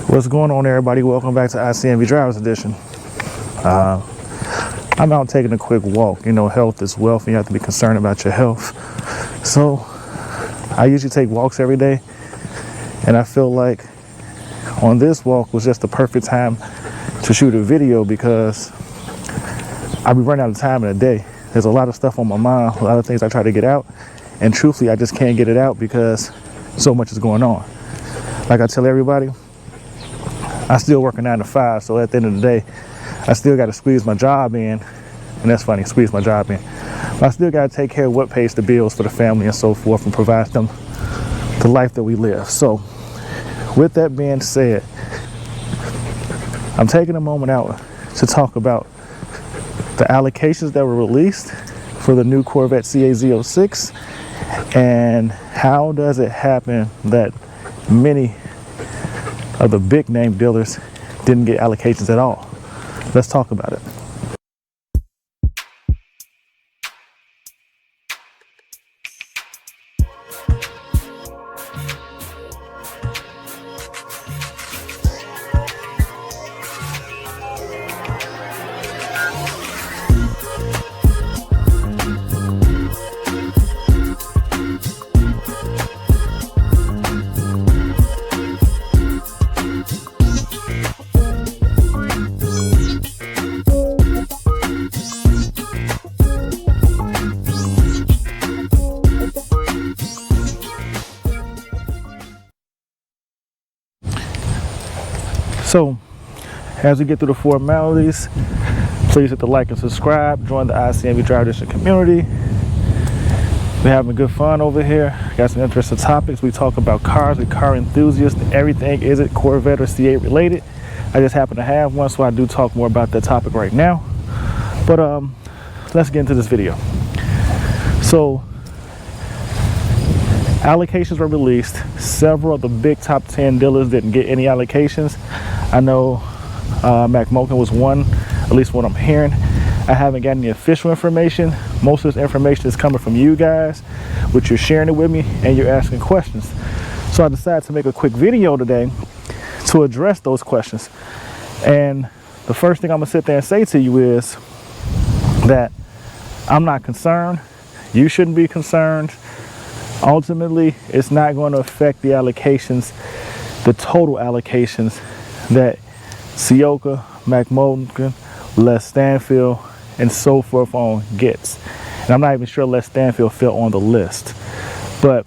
What's going on, everybody? Welcome back to ICNV Drivers Edition. I'm out taking a quick walk. You know, health is wealth, and you have to be concerned about your health. So I usually take walks every day, and I feel like on this walk was just the perfect time to shoot a video because I'll be running out of time in a day. There's a lot of stuff on my mind, a lot of things I try to get out, and truthfully I just can't get it out because so much is going on. Like I tell everybody, I still work a 9 to 5, so at the end of the day, I still got to squeeze my job in, and that's funny, squeeze my job in. But I still got to take care of what pays the bills for the family and so forth, and provides them the life that we live. So, with that being said, I'm taking a moment out to talk about the allocations that were released for the new Corvette Z06, and how does it happen that many of the big name dealers didn't get allocations at all. Let's talk about it. So, as we get through the formalities, please hit the like and subscribe. Join the ICNV Driver Edition community. We're having good fun over here. Got some interesting topics. We talk about cars, we're car enthusiasts. Everything is it Corvette or C8 related. I just happen to have one, so I do talk more about that topic right now. But let's get into this video. So, allocations were released. Several of the big top 10 dealers didn't get any allocations. I know Matteson was one, at least what I'm hearing. I haven't gotten any official information. Most of this information is coming from you guys, which you're sharing it with me and you're asking questions. So I decided to make a quick video today to address those questions. And the first thing I'm gonna sit there and say to you is that I'm not concerned. You shouldn't be concerned. Ultimately, it's not going to affect the allocations, the total allocations that Ciocca, McMulligan, Les Stanfield, and so forth on gets. And I'm not even sure Les Stanfield fell on the list, but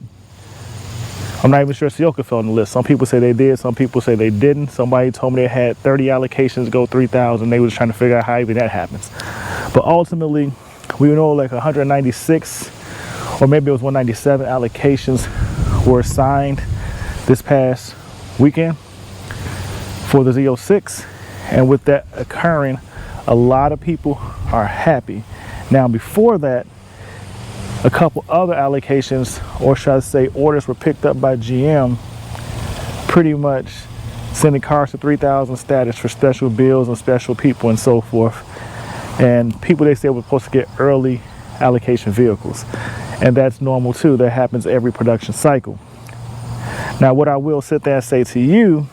I'm not even sure Ciocca fell on the list. Some people say they did, some people say they didn't. Somebody told me they had 30 allocations go 3,000. They were just trying to figure out how even that happens. But ultimately, we know like 196, or maybe it was 197 allocations were signed this past weekend for the Z06, and with that occurring, a lot of people are happy. Now, before that, a couple other allocations, or should I say orders, were picked up by GM, pretty much sending cars to 3,000 status for special bills and special people and so forth, and people they said were supposed to get early allocation vehicles, and that's normal too. That happens every production cycle. Now, what I will sit there and say to you,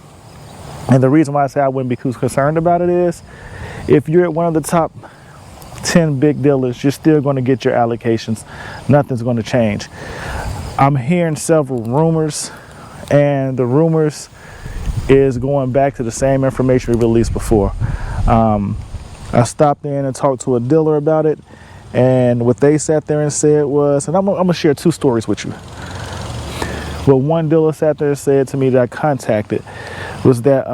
and the reason why I say I wouldn't be too concerned about it is, if you're at one of the top 10 big dealers, you're still going to get your allocations. Nothing's going to change. I'm hearing several rumors, and the rumors is going back to the same information we released before. I stopped in and talked to a dealer about it, and what they sat there and said was, and I'm going to share two stories with you. What one dealer sat there and said to me that I contacted was that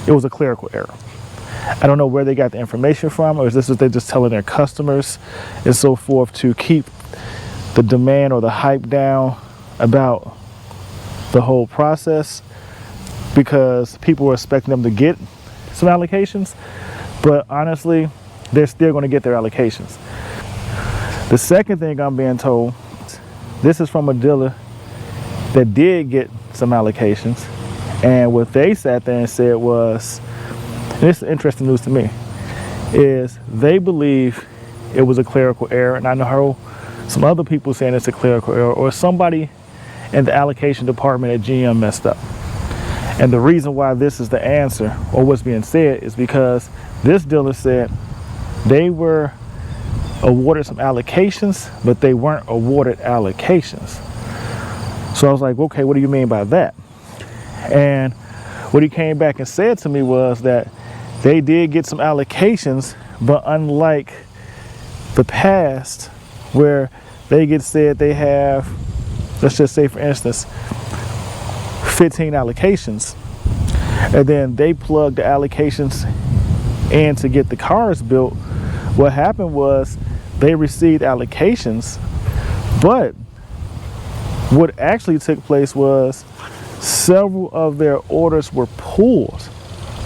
it was a clerical error. I don't know where they got the information from, or is this what they're just telling their customers and so forth to keep the demand or the hype down about the whole process, because people were expecting them to get some allocations, but honestly, they're still going to get their allocations. The second thing I'm being told, this is from a dealer that did get some allocations, and what they sat there and said was, and this is interesting news to me, is they believe it was a clerical error, and I know some other people saying it's a clerical error, or somebody in the allocation department at GM messed up. And the reason why this is the answer, or what's being said, is because this dealer said they were awarded some allocations, but they weren't awarded allocations. So I was like, okay, what do you mean by that? And what he came back and said to me was that they did get some allocations, but unlike the past where they get said they have, let's just say for instance, 15 allocations, and then they plug the allocations in to get the cars built. What happened was they received allocations, but what actually took place was several of their orders were pulled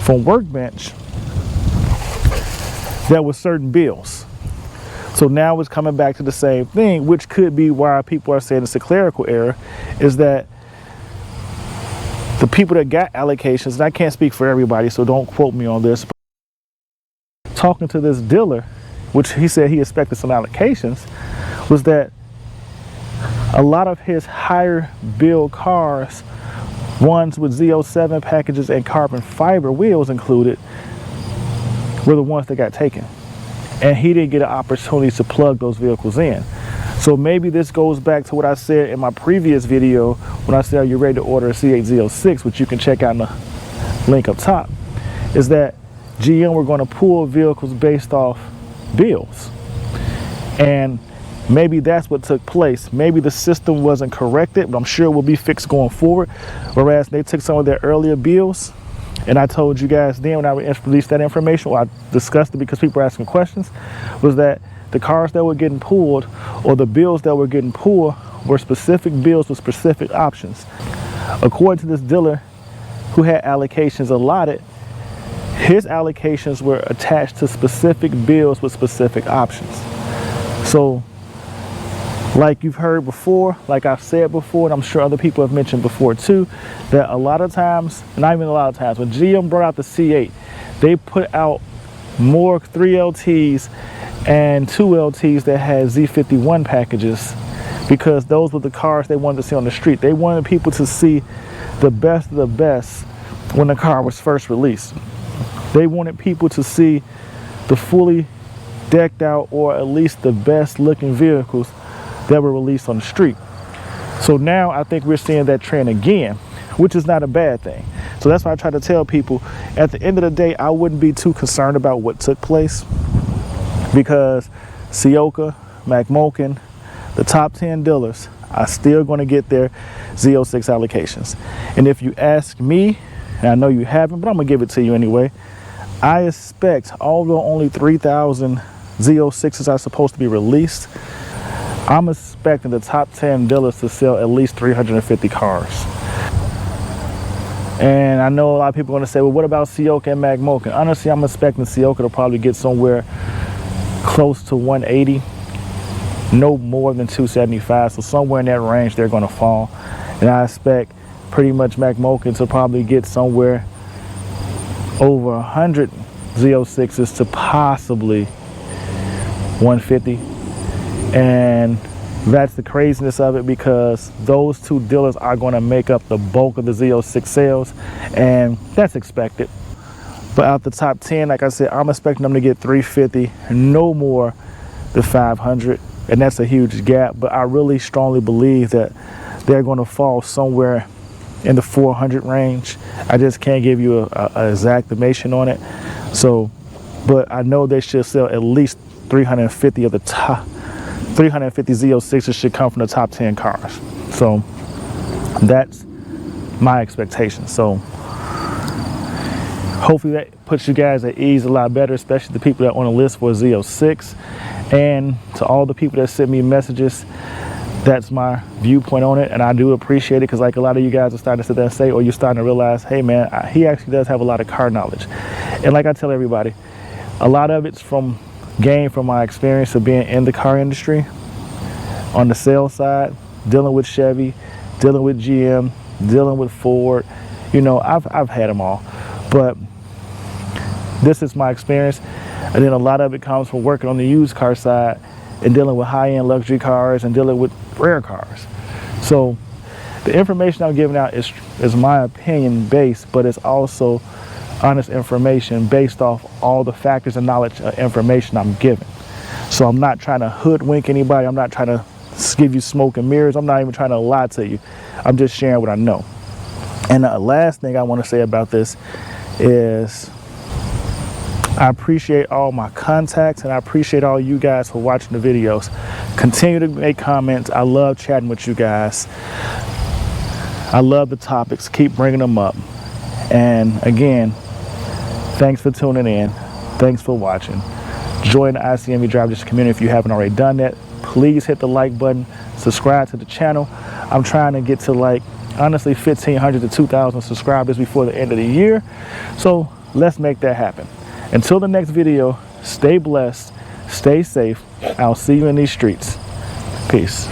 from Workbench that was certain bills. So now it's coming back to the same thing, which could be why people are saying it's a clerical error, is that the people that got allocations, and I can't speak for everybody, so don't quote me on this, but talking to this dealer, which he said he expected some allocations, was that a lot of his higher bill cars, ones with Z07 packages and carbon fiber wheels included, were the ones that got taken. And he didn't get an opportunity to plug those vehicles in. So maybe this goes back to what I said in my previous video when I said, are you ready to order a C8 Z06, which you can check out in the link up top, is that GM were going to pull vehicles based off bills. And maybe that's what took place. Maybe the system wasn't corrected, but I'm sure it will be fixed going forward. Whereas they took some of their earlier bills, and I told you guys then when I released that information, well, I discussed it because people were asking questions, was that the cars that were getting pulled, or the bills that were getting pulled, were specific bills with specific options. According to this dealer who had allocations allotted, his allocations were attached to specific bills with specific options. So, like you've heard before, like I've said before, and I'm sure other people have mentioned before too, that a lot of times, not even a lot of times, when GM brought out the C8, they put out more 3LTs and 2LTs that had Z51 packages, because those were the cars they wanted to see on the street. They wanted people to see the best of the best when the car was first released. They wanted people to see the fully decked out, or at least the best looking vehicles that were released on the street. So now I think we're seeing that trend again, which is not a bad thing. So that's why I try to tell people, at the end of the day, I wouldn't be too concerned about what took place, because Ciocca, McMokin, the top 10 dealers are still going to get their Z06 allocations. And if you ask me, and I know you haven't, but I'm going to give it to you anyway, I expect, although only 3,000 Z06s are supposed to be released, I'm expecting the top 10 dealers to sell at least 350 cars. And I know a lot of people are going to say, well, what about Ciocca and McMokin? Honestly, I'm expecting Ciocca to probably get somewhere close to 180, no more than 275. So somewhere in that range, they're going to fall. And I expect pretty much McMokin to probably get somewhere over 100 Z06s to possibly 150. And that's the craziness of it, because those two dealers are going to make up the bulk of the Z06 sales, and that's expected. But out the top 10, like I said, I'm expecting them to get 350, no more than 500, and that's a huge gap. But I really strongly believe that they're going to fall somewhere in the 400 range. I just can't give you an exact estimation on it. So, but I know they should sell at least 350 of the top. 350 Z06s should come from the top 10 cars. So that's my expectation. So hopefully that puts you guys at ease a lot better, especially the people that are on the list for Z06. And to all the people that sent me messages, that's my viewpoint on it, and I do appreciate it, because like a lot of you guys are starting to sit there and say, or you're starting to realize, hey man, he actually does have a lot of car knowledge. And like I tell everybody, a lot of it's gained from my experience of being in the car industry, on the sales side, dealing with Chevy, dealing with GM, dealing with Ford. You know, I've had them all, but this is my experience. And then a lot of it comes from working on the used car side and dealing with high-end luxury cars and dealing with rare cars. So The information I'm giving out is my opinion based, but it's also honest information based off all the factors and knowledge information I'm giving. So I'm not trying to hoodwink anybody. I'm not trying to give you smoke and mirrors. I'm not even trying to lie to you. I'm just sharing what I know. And the last thing I want to say about this is I appreciate all my contacts, and I appreciate all you guys for watching the videos. Continue to make comments. I love chatting with you guys. I love the topics. Keep bringing them up. And again, thanks for tuning in. Thanks for watching. Join the ICNV Drive District community if you haven't already done that. Please hit the like button. Subscribe to the channel. I'm trying to get to, like, honestly, 1,500 to 2,000 subscribers before the end of the year. So let's make that happen. Until the next video, stay blessed, stay safe. I'll see you in these streets. Peace.